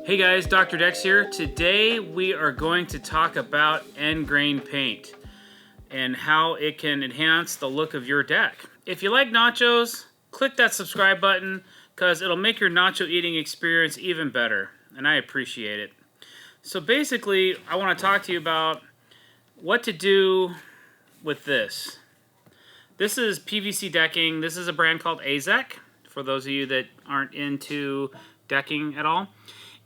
Hey guys, Dr. Dex here. Today we are going to talk about ENDGRAIN paint and how it can enhance the look of your deck. If you like nachos, click that subscribe button because it'll make your nacho eating experience even better, and I appreciate it. So basically, I want to talk to you about what to do with this. This is PVC decking. This is a brand called ENDGRAIN, for those of you that aren't into decking at all.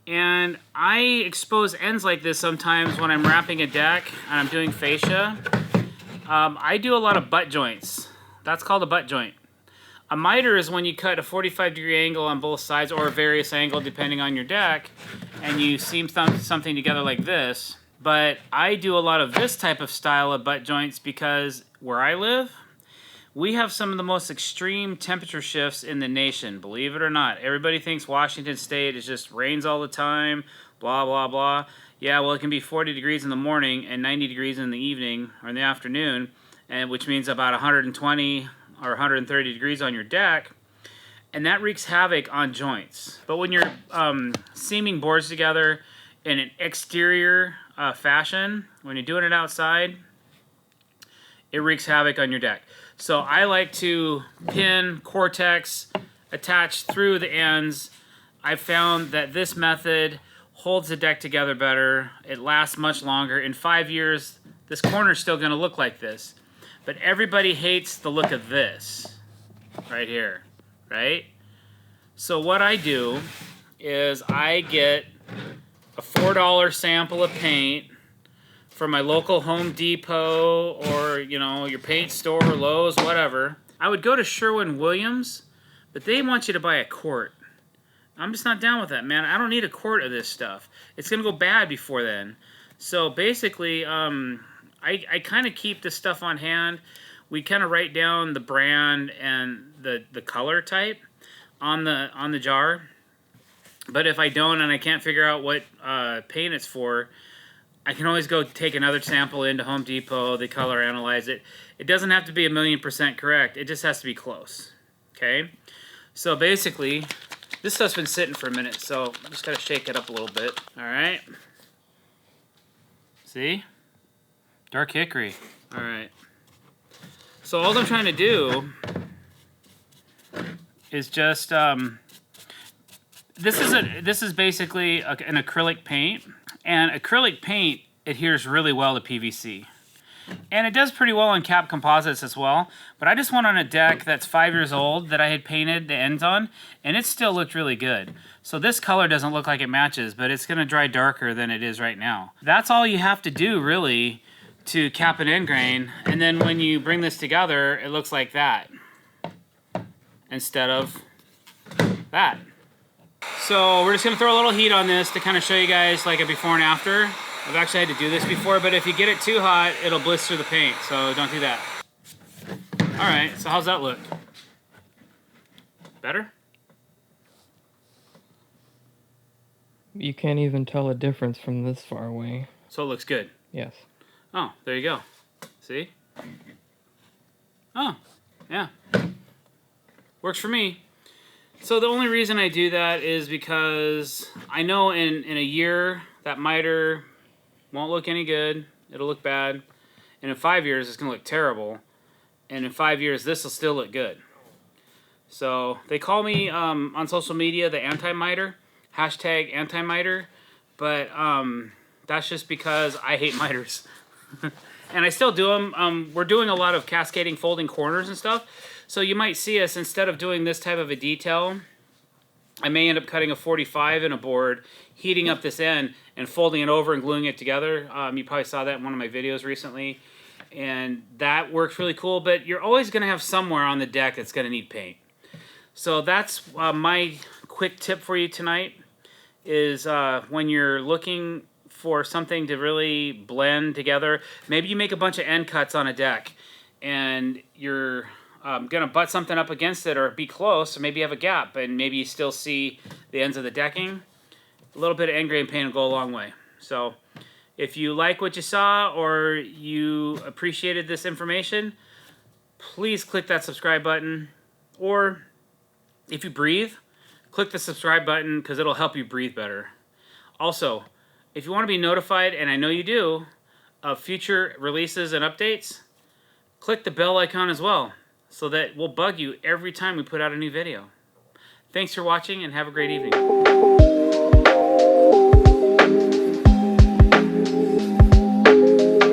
And I expose ends like this sometimes when I'm wrapping a deck and I'm doing fascia. I do a lot of butt joints. That's called a butt joint. A miter is when you cut a 45-degree angle on both sides, or a various angle depending on your deck, and you seam something together like this. But I do a lot of this type of style of butt joints because where I live, we have some of the most extreme temperature shifts in the nation, believe it or not. Everybody thinks Washington State is just rains all the time, blah, blah, blah. Yeah, well, it can be 40 degrees in the morning and 90 degrees in the evening or in the afternoon, and which means about 120 or 130 degrees on your deck, and that wreaks havoc on joints. But when you're seaming boards together in an exterior fashion, when you're doing it outside, it wreaks havoc on your deck. So I like to pin Cortex, attach through the ends. I found that this method holds the deck together better. It lasts much longer. In 5 years, this corner is still going to look like this. But everybody hates the look of this right here, right? So what I do is I get a $4 sample of paint from my local Home Depot or, you know, your paint store, Lowe's, whatever. I would go to Sherwin-Williams, but they want you to buy a quart. I'm just not down with that, man. I don't need a quart of this stuff. It's going to go bad before then. So basically, I kind of keep this stuff on hand. We kind of write down the brand and the color type on the jar. But if I don't and I can't figure out what paint it's for, I can always go take another sample into Home Depot, they color analyze it. It doesn't have to be 1,000,000% correct. It just has to be close, okay? So basically, this stuff's been sitting for a minute, so I'm just gotta shake it up a little bit. All right. See? Dark hickory. All right. So all I'm trying to do is just, this is basically an acrylic paint. And acrylic paint adheres really well to PVC. And it does pretty well on cap composites as well. But I just went on a deck that's 5 years old that I had painted the ends on, and it still looked really good. So this color doesn't look like it matches, but it's going to dry darker than it is right now. That's all you have to do, really, to cap an ENDGRAIN. And then when you bring this together, it looks like that instead of that. So we're just going to throw a little heat on this to kind of show you guys like a before and after. I've actually had to do this before, but if you get it too hot, it'll blister the paint, so don't do that. Alright, so how's that look? Better? You can't even tell a difference from this far away. So it looks good? Yes. Oh, there you go. See? Oh, yeah. Works for me. So the only reason I do that is because I know in a year that miter won't look any good. It'll look bad. And in 5 years, it's going to look terrible. And in 5 years, this will still look good. So they call me on social media the anti-miter, hashtag anti-miter. But that's just because I hate miters. And I still do them. We're doing a lot of cascading folding corners and stuff. So you might see us, instead of doing this type of a detail, I may end up cutting a 45 in a board, heating up this end, and folding it over and gluing it together. You probably saw that in one of my videos recently. And that works really cool, but you're always going to have somewhere on the deck that's going to need paint. So that's my quick tip for you tonight, is when you're looking for something to really blend together, maybe you make a bunch of end cuts on a deck, and you're going to butt something up against it or be close, or maybe you have a gap and maybe you still see the ends of the decking. A little bit of ENDGRAIN paint will go a long way. So if you like what you saw or you appreciated this information, please click that subscribe button. Or if you breathe, click the subscribe button because it'll help you breathe better. Also, if you want to be notified, and I know you do, of future releases and updates, click the bell icon as well, so that we'll bug you every time we put out a new video. Thanks for watching and have a great evening.